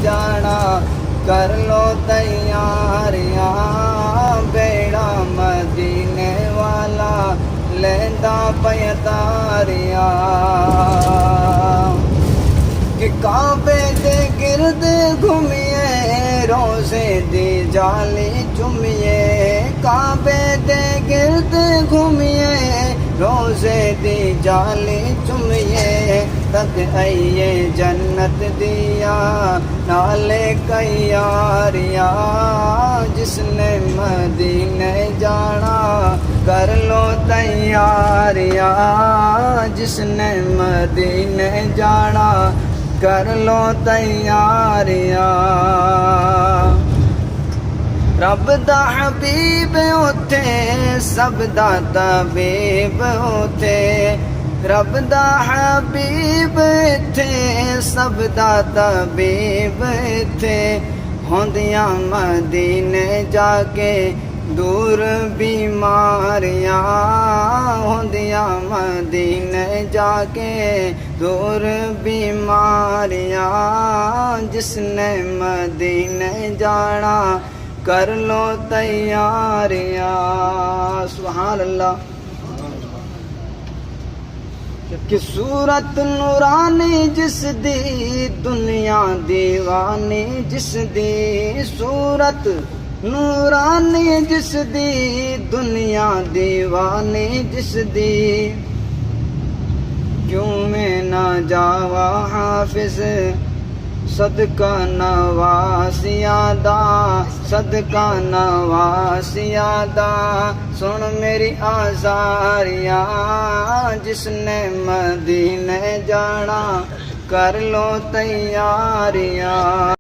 जाना, कर लो तैयारियां। बेड़ा मदीने वाला लेंदा पयतारियां, कि काबे दे गिरद घूमिए रोज़े दी जाली चुमिए। काबे दे गिरद घूमिए रोज़े दी जाली चुमिए। तक आइए जन्नत दिया नाले कई यारियां। जिसने मदीने जाना, कर लो तैयारियां। जिसने मदीने जाना, कर लो तैयारियां। रब दा हबीब उथे, सब दा तबीब उथे। रब दा हबीब इथे, सब दा तबीब इथे। होंदियां मदीने जाके दूर बीमारियां। होंदियां मदीने जाके दूर बीमारियां। जिसने मदीने जाना, कर लो तैयारियां। सुभान अल्लाह। कि सूरत नूरानी जिस दी, दुनिया दीवानी जिस दी। सूरत नूरानी जिस दी, दुनिया दीवानी जिस दी। क्यों मैं ना जावा हाफिज सदका नवासियादा। सदका नवासियादा सुन मेरी आज़ारियां। जिसने मदीने जाना, कर लो तैयारियां।